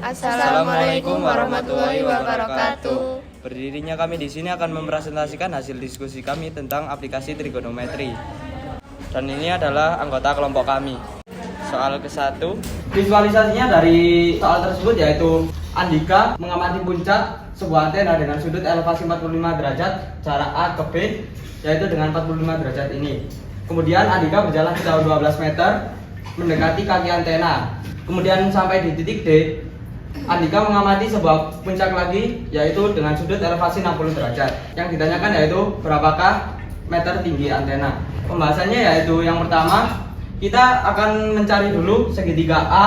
Assalamualaikum warahmatullahi wabarakatuh. Berdirinya kami di sini akan mempresentasikan hasil diskusi kami tentang aplikasi trigonometri. Dan ini adalah anggota kelompok kami. Soal ke-1. Visualisasinya dari soal tersebut yaitu Andika mengamati puncak sebuah antena dengan sudut elevasi 45 derajat jarak A ke B yaitu dengan 45 derajat ini. Kemudian Andika berjalan sejauh 12 meter mendekati kaki antena. Kemudian sampai di titik D, Andika mengamati sebuah puncak lagi yaitu dengan sudut elevasi 60 derajat. Yang ditanyakan yaitu berapakah meter tinggi antena. Pembahasannya yaitu yang pertama, kita akan mencari dulu segitiga A,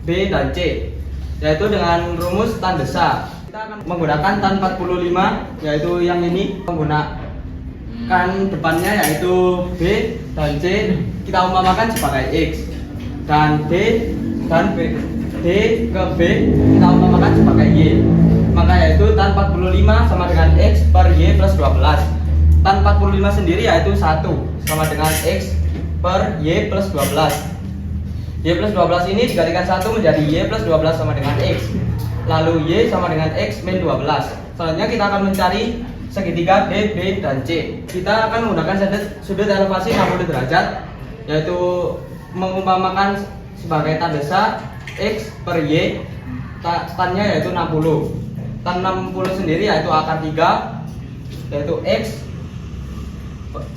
B, dan C yaitu dengan rumus tan desa. Kita akan menggunakan tan 45 yaitu yang ini, menggunakan depannya yaitu B dan C kita umpamakan sebagai X dan D dan B, D ke B kita umpamakan sebagai Y. Maka yaitu tan 45 sama dengan X per Y plus 12. Tan 45 sendiri yaitu 1 sama dengan X per Y plus 12. Y plus 12 ini dikalikan 1 menjadi Y plus 12 sama dengan X. Lalu Y sama dengan X min 12. Selanjutnya kita akan mencari segitiga D, B, dan C. Kita akan menggunakan sudut elevasi 60 derajat yaitu mengumpamakan sebagai tan desa X per Y, tannya yaitu 60. Tan 60 sendiri yaitu akar 3 yaitu X,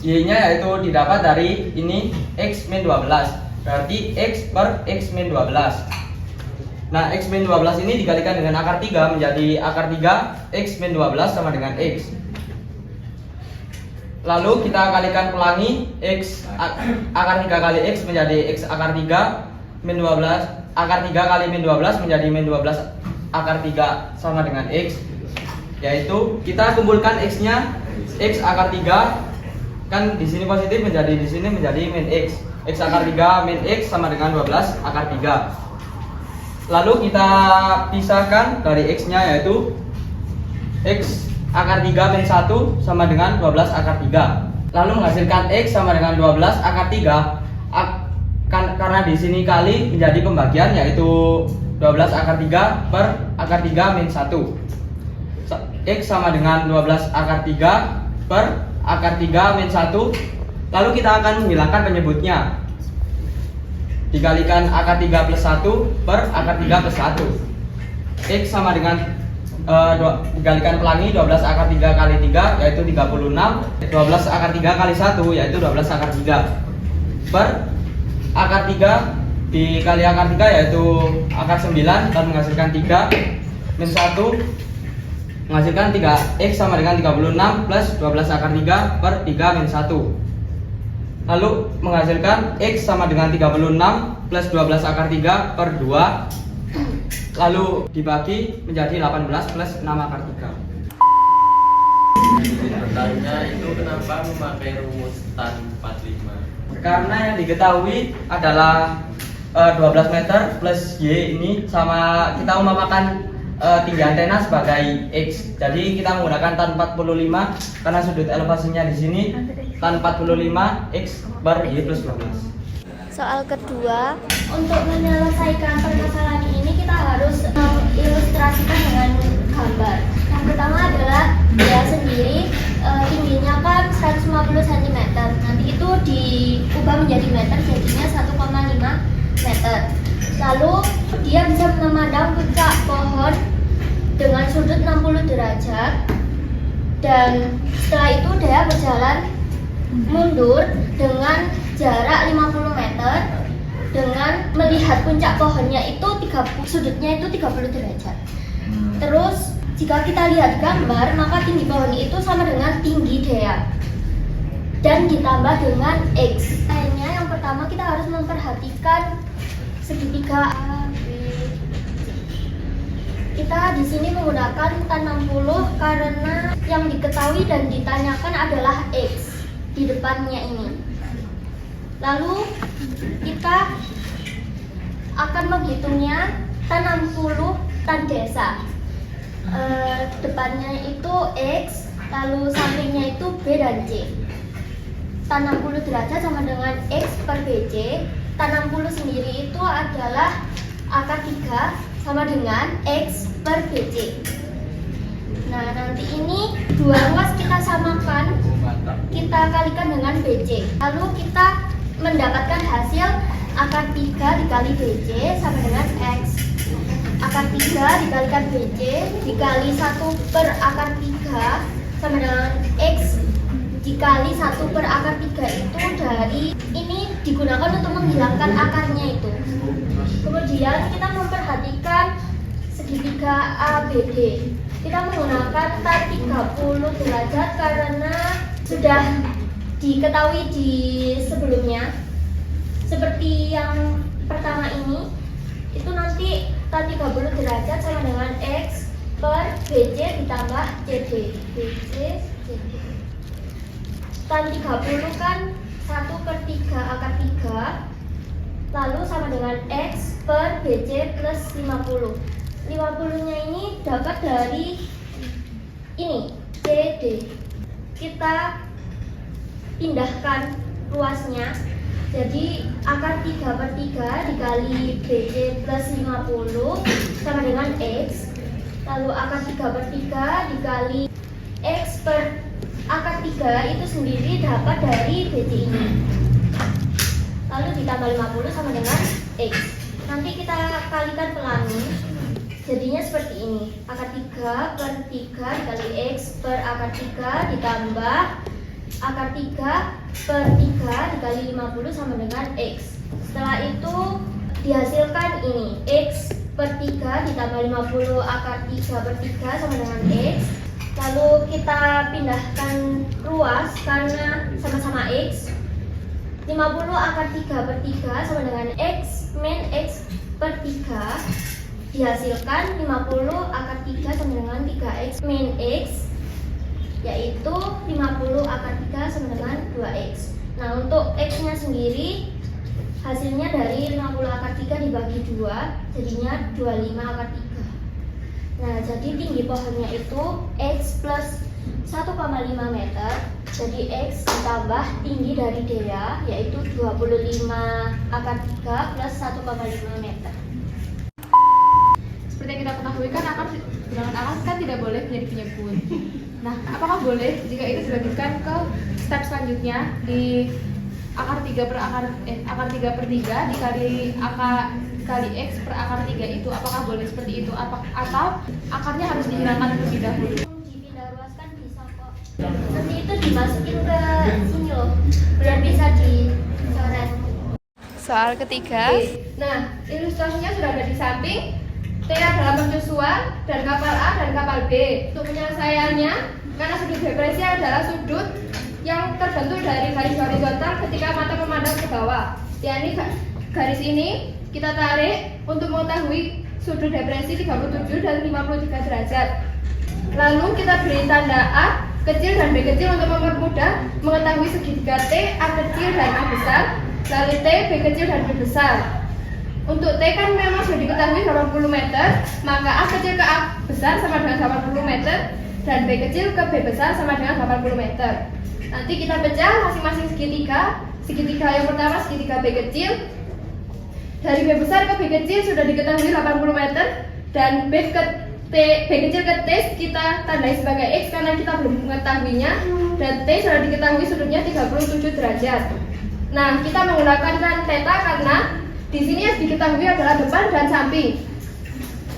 Y nya yaitu didapat dari ini X min 12, berarti X per X min 12. Nah, X min 12 ini dikalikan dengan akar 3 menjadi akar 3 X min 12 sama dengan X. Lalu kita kalikan pelangi X akar 3 kali X menjadi X akar 3 min 12, akar 3 kali min 12 menjadi min 12 akar 3 sama dengan X. Yaitu kita kumpulkan X nya, X akar 3 kan di sini positif menjadi di sini menjadi min X. X akar 3 min X sama dengan 12 akar 3. Lalu kita pisahkan dari X nya yaitu X akar 3 min 1 sama dengan 12 akar 3. Lalu menghasilkan X sama dengan 12 akar 3 karena di sini kali menjadi pembagian yaitu 12 akar 3 per akar 3 min 1. X sama dengan 12 akar 3 per akar 3 min 1. Lalu kita akan menghilangkan penyebutnya. Dikalikan akar 3 plus 1 per akar 3 plus 1. X sama dengan dikalikan pelangi 12 akar 3 kali 3 yaitu 36. 12 akar 3 kali 1 yaitu 12 akar 3 per akar 3 dikali akar 3 yaitu akar 9 dan menghasilkan 3 min 1 menghasilkan 3X sama dengan 36 plus 12 akar 3 per 3 min 1. Lalu menghasilkan X sama dengan 36 plus 12 akar 3 per 2. Lalu dibagi menjadi 18 plus 6 akar 3. Pertanyaannya itu kenapa memakai rumus tan 45? Karena yang diketahui adalah 12 meter plus Y ini sama kita umpamakan tinggi antena sebagai X. Jadi kita menggunakan tan 45 karena sudut elevasinya di sini tan 45 X per Y plus 12. Soal kedua, untuk menyelesaikan permasalahan ini kita harus mengilustrasikan dengan gambar. Yang pertama adalah dia sendiri tingginya kan 150 cm. Nanti itu diubah menjadi meter jadinya 1,5 meter. Lalu dia bisa memandang puncak pohon dengan sudut 60 derajat. Dan setelah itu dia berjalan mundur dengan jarak 50 meter dengan melihat puncak pohonnya itu sudutnya itu 30 derajat. Terus jika kita lihat gambar maka tinggi pohon itu sama dengan tinggi dia dan ditambah dengan X. Akhirnya yang pertama kita harus memperhatikan segitiga A, B, C. Kita di sini menggunakan tan 60 karena yang diketahui dan ditanyakan adalah X di depannya ini. Lalu kita akan menghitungnya tan 60 tan desa. Depannya itu X, lalu sampingnya itu B dan C. Tan 60 derajat sama dengan X per BC. Tan 60 sendiri itu adalah akar 3 sama dengan X per BC. Nah, nanti ini dua ruas kita samakan, kita kalikan dengan BC. Lalu kita mendapatkan hasil akar 3 dikali BC sama dengan X. Akar 3 dikalikan BC dikali 1 per akar 3 sama dengan X dikali 1 per akar 3 itu dari ini digunakan untuk menghilangkan akarnya itu. Kemudian kita memperhatikan segitiga ABD. Kita menggunakan tan 30 derajat karena sudah diketahui di sebelumnya. Seperti yang pertama ini, itu nanti tan 30 derajat sama dengan X per BC ditambah CD. BC, CD. Tan 30 kan 1 per 3 akar 3, lalu sama dengan X per BC plus 50. 50-nya ini dapat dari ini, CD. Kita pindahkan ruasnya. Jadi akar 3 per 3 dikali BC plus 50 sama dengan X. Lalu akar 3 per 3 dikali X per akar 3 itu sendiri dapat dari BC ini. Lalu ditambah 50 sama dengan X. Nanti kita kalikan pelangi. Jadinya seperti ini. Akar 3 per 3 dikali X per akar 3 ditambah akar 3 per 3 dikali 50 sama dengan X. Setelah itu dihasilkan ini X per 3 ditambah 50 akar 3 per 3 sama dengan X. Lalu kita pindahkan ruas karena sama-sama X. 50 akar 3 per 3 sama dengan X min X per 3. Dihasilkan 50 akar 3 sama dengan 3X min X, yaitu 50 akar 3 sama dengan 2X. Nah, untuk X-nya sendiri hasilnya dari 50 akar 3 dibagi 2 jadinya 25 akar 3. Nah, jadi tinggi pohonnya itu X plus 1,5 meter. Jadi X ditambah tinggi dari Dea yaitu 25 akar 3 plus 1,5 meter. Seperti yang kita ketahui kan bilangan akar kan tidak boleh menjadi penyebut. Nah, apakah boleh jika itu dilanjutkan ke step selanjutnya di akar 3 per akar 3 per 3 dikali X per akar 3 itu apakah boleh seperti itu atau akarnya harus dihilangkan terlebih dahulu? Dipindah ruaskan bisa kok. Nanti itu dimasukin ke sini loh, biar bisa dicoret. Soal ketiga. Nah, ilustrasinya sudah ada di samping. T adalah mercusuar dan kapal A dan kapal B. Untuk penyelesaiannya, karena sudut depresi adalah sudut yang terbentuk dari garis horizontal ketika mata memandang ke bawah. Yakni garis ini kita tarik untuk mengetahui sudut depresi 37 dan 53 derajat. Lalu kita beri tanda A kecil dan B kecil untuk mempermudah mengetahui segitiga T, A kecil dan A besar. Lalu T, B kecil dan B besar. Untuk T kan memang sudah diketahui 80 meter, maka A kecil ke A besar sama dengan 80 meter dan B kecil ke B besar sama dengan 80 meter. Nanti kita pecah masing-masing segitiga. Segitiga yang pertama segitiga B kecil. Dari B besar ke B kecil sudah diketahui 80 meter dan B kecil ke T kita tandai sebagai X karena kita belum mengetahuinya, dan T sudah diketahui sudutnya 37 derajat. Nah, kita menggunakan tan theta karena di sini yang diketahui adalah depan dan samping.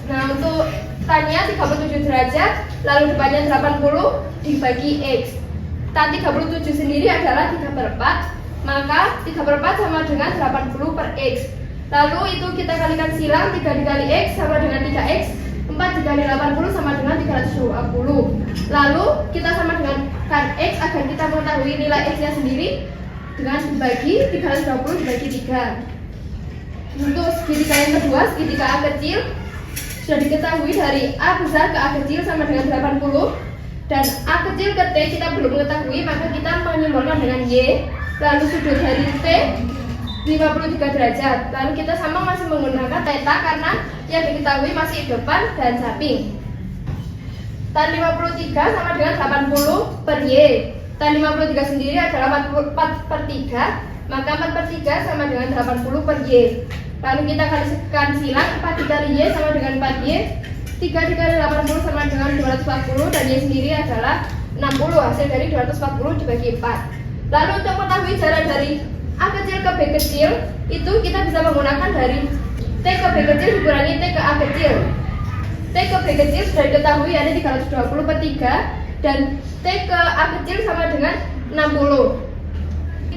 Nah, untuk tannya 37 derajat, lalu depannya 80 dibagi X. Tan 37 sendiri adalah 3 per 4, maka 3 per 4 sama dengan 80 per X. Lalu itu kita kalikan silang, 3 dikali X sama dengan 3X, 4 dikali 80 sama dengan 320. Lalu kita sama dengan kan X agar kita mengetahui nilai X-nya sendiri dengan dibagi 320 dibagi 3. Untuk segitiga yang kedua, segitiga A kecil sudah diketahui dari A besar ke A kecil sama dengan 80, dan A kecil ke T kita belum mengetahui, maka kita menyimbolkan dengan Y. Lalu sudut dari T 53 derajat. Lalu kita sama masih menggunakan theta karena yang diketahui masih depan dan samping. Tan 53 sama dengan 80 per Y. Tan 53 sendiri adalah 4 per 3, maka 4 per 3 sama dengan 80 per Y. Lalu kita kalikan silang 4 dikali Y sama dengan 4Y, 3 dikali 80 sama dengan 240, dan Y sendiri adalah 60. Hasil dari 240 dibagi 4. Lalu untuk mengetahui jarak dari A kecil ke B kecil, itu kita bisa menggunakan dari T ke B kecil dikurangi T ke A kecil. T ke B kecil sudah diketahui ada 320 per 3, dan T ke A kecil sama dengan 60.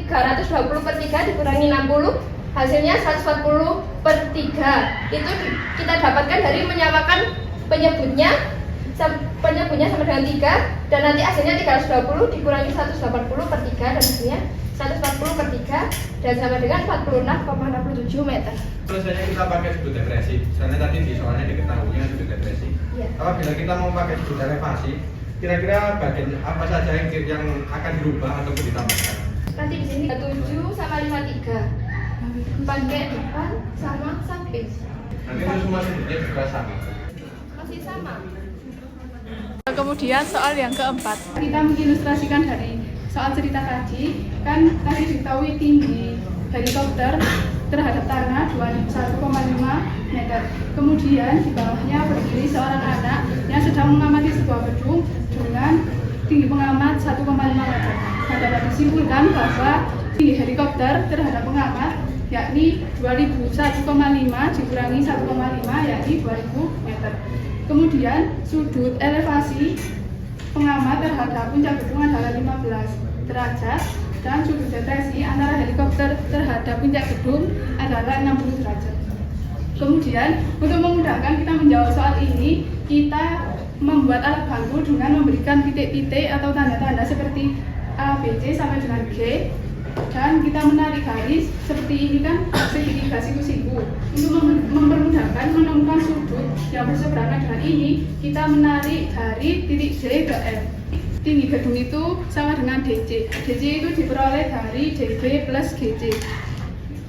320 per 3 dikurangi 60, hasilnya 140 per 3. Itu kita dapatkan dari menyamakan penyebutnya sama dengan 3, dan nanti hasilnya 320 dikurangi 180 per 3, dan hasilnya 140 per 3, dan sama dengan 46,67 meter. Biasanya kita pakai sudut depresi, soalnya tadi di soalnya diketahuinya sudut depresi. Ya. Apabila kita mau pakai sudut elevasi, kira-kira bagian apa saja yang akan dirubah ataupun ditambahkan? Nanti di sini 7 sama 53, pakai depan sama samping. Nanti itu semua sudutnya juga sama. Masih sama. Kemudian soal yang keempat, kita mengilustrasikan dari soal cerita tadi. Kan tadi diketahui tinggi helikopter terhadap tanah 1,5 meter. Kemudian di bawahnya berdiri seorang anak yang sedang mengamati sebuah gedung dengan tinggi pengamat 1,5 meter. Nah, dapat disimpulkan bahwa tinggi helikopter terhadap pengamat yakni 2001,5 dikurangi 1,5 yakni 2000 meter. Kemudian sudut elevasi pengamat terhadap puncak gedung adalah 15 derajat, dan sudut depresi antara helikopter terhadap puncak gedung adalah 60 derajat. Kemudian untuk memudahkan kita menjawab soal ini, kita membuat alat bantu dengan memberikan titik-titik atau tanda-tanda seperti A, B, C sampai dengan G, dan kita menarik garis seperti ini kan segitiga siku-siku. Untuk mempermudahkan menemukan sudut yang berseberangan dengan ini, kita menarik dari titik J ke F. Tinggi gedung itu sama dengan DC. DC itu diperoleh dari DG plus GC.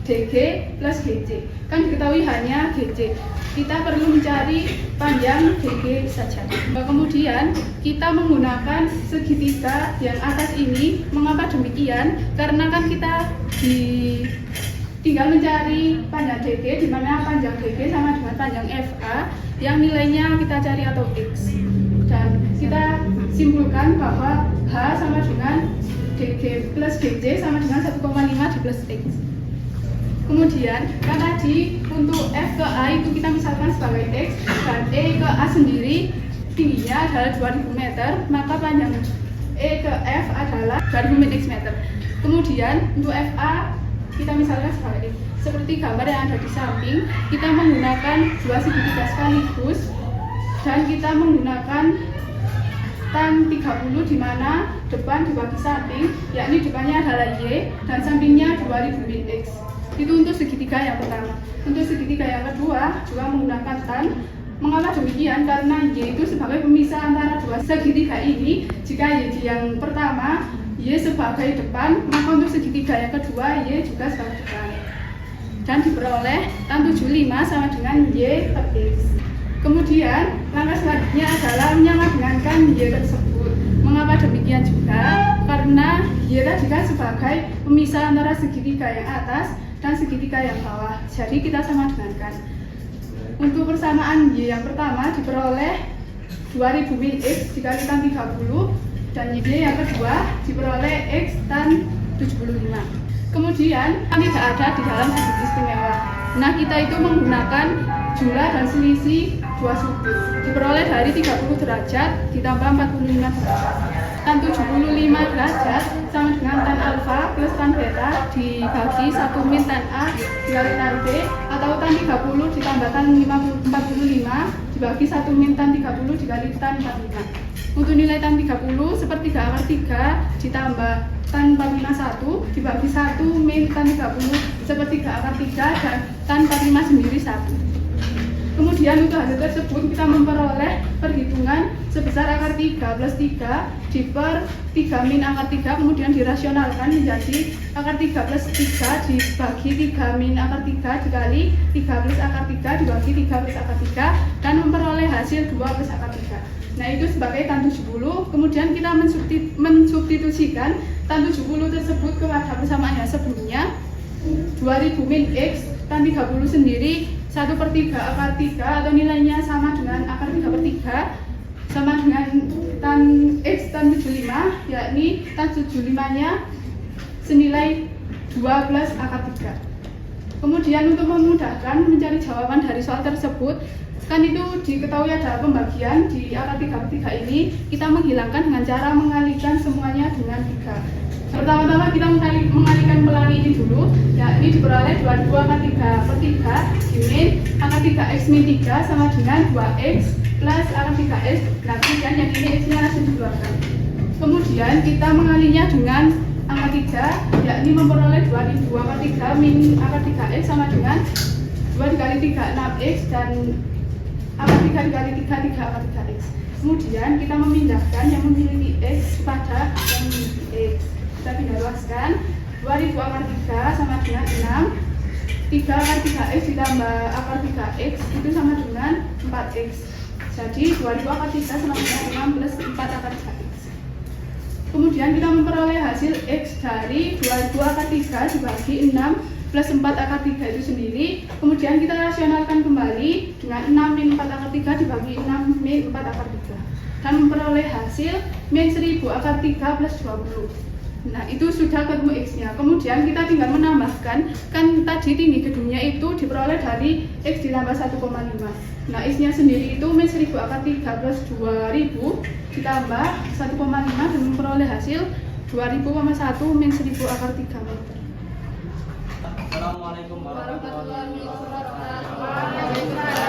DG plus GC. Kan diketahui hanya GC. Kita perlu mencari panjang DG saja. Kemudian kita menggunakan segitiga yang atas ini. Mengapa demikian? Karena kan kita tinggal mencari panjang DG, di mana panjang DG sama dengan panjang FA yang nilainya kita cari atau X. Dan kita simpulkan bahwa H sama dengan DG plus GC sama dengan 1,5 di plus X. Kemudian kan tadi untuk F ke A itu kita misalkan sebagai X, dan E ke A sendiri tingginya adalah 2000 meter, maka panjang E ke F adalah 2000 meter. Kemudian untuk FA kita misalkan sebagai X. Seperti gambar yang ada di samping, kita menggunakan dua segitiga sekaligus, dan kita menggunakan tan 30 di mana depan dibagi samping, yakni depannya adalah Y dan sampingnya 2000 X. Itu untuk segitiga yang pertama. Untuk segitiga yang kedua juga menggunakan tan. Mengapa demikian? Karena Y itu sebagai pemisah antara dua segitiga ini. Jika Y yang pertama Y sebagai depan, maka untuk segitiga yang kedua Y juga sebagai depan. Dan diperoleh tan 75 sama dengan Y per X. Kemudian langkah selanjutnya adalah menyamadengankan Y tersebut. Mengapa demikian juga? Karena Y tadi kan sebagai pemisah antara segitiga yang atas dan segitiga yang bawah. Jadi kita samadengankan. Untuk persamaan Y yang pertama diperoleh 2000 min X dikali tan 30, dan Y yang kedua diperoleh X tan 75. Kemudian tidak ada di dalam sudut istimewa. Nah, kita itu menggunakan jumlah dan selisih dua sudut. Diperoleh dari 30 derajat ditambah 45 derajat. Tan 75 derajat sama dengan tan alfa plus tan beta dibagi 1 min tan A dikali tan B, atau tan 30 ditambah tan 45 dibagi 1 min tan 30 dikali tan 45. Untuk nilai tan 30 sepertiga akar 3 ditambah tan 451 dibagi 1 min tan 30 sepertiga akar 3 dan tan 45 sendiri 1. Kemudian untuk hasil tersebut kita memperoleh perhitungan sebesar akar 3 plus 3 diper 3 min akar 3, kemudian dirasionalkan menjadi akar 3 plus 3 dibagi 3 min akar 3 dikali 3 plus akar 3 dibagi 3 plus akar 3, dan memperoleh hasil 2 plus akar 3. Nah, itu sebagai tan 70. Kemudian kita mensubstitusikan tan 70 tersebut kepada persamaan yang sebelumnya 2000 min X tan 30 sendiri 1/3 akar 3 atau nilainya sama dengan akar 3/3 sama dengan tan X tan 75, yakni tan 75-nya senilai 2 plus akar 3. Kemudian untuk memudahkan mencari jawaban dari soal tersebut, kan itu diketahui ada pembagian di akar 3/3 ini, kita menghilangkan dengan cara mengalikan semuanya dengan 3. Pertama-tama kita mengalihkan pelangi ini dulu, yakni diperoleh 22 akar 3/3 dimin akar 3x min 3 sama dengan 2x plus akar 3x. Nah, kemudian yang ini x-nya langsung dikeluarkan. Kemudian kita mengalinya dengan angka 3, yakni memperoleh 2000 akar 3 min akar 3x sama dengan 2 dikali 3 6x dan akar 3 dikali 3 3 akar 3x. Kemudian kita memindahkan yang memiliki x pada yang memiliki x. Kita pindah luaskan 2000 akar 3 sama dengan 6, 3 akar 3x ditambah akar 3x itu sama dengan 4x. Jadi 2000 akar 3 sama dengan 6 plus 4 akar 3x. Kemudian kita memperoleh hasil x dari 2000 akar 3 dibagi 6 plus 4 akar 3 itu sendiri. Kemudian kita rasionalkan kembali dengan 6 min 4 akar 3 dibagi 6 min 4 akar 3 dan memperoleh hasil min 1000 akar 3 plus 20. Nah, itu sudah ketemu x-nya. Kemudian kita tinggal menambahkan, kan tadi tinggi gedungnya itu diperoleh dari x ditambah 1,5. Nah, x-nya sendiri itu min 1000 akar 3 plus 2000 ditambah 1,5 dan memperoleh hasil 2000,1 min 1000 akar 3 meter. Assalamualaikum warahmatullahi wabarakatuh.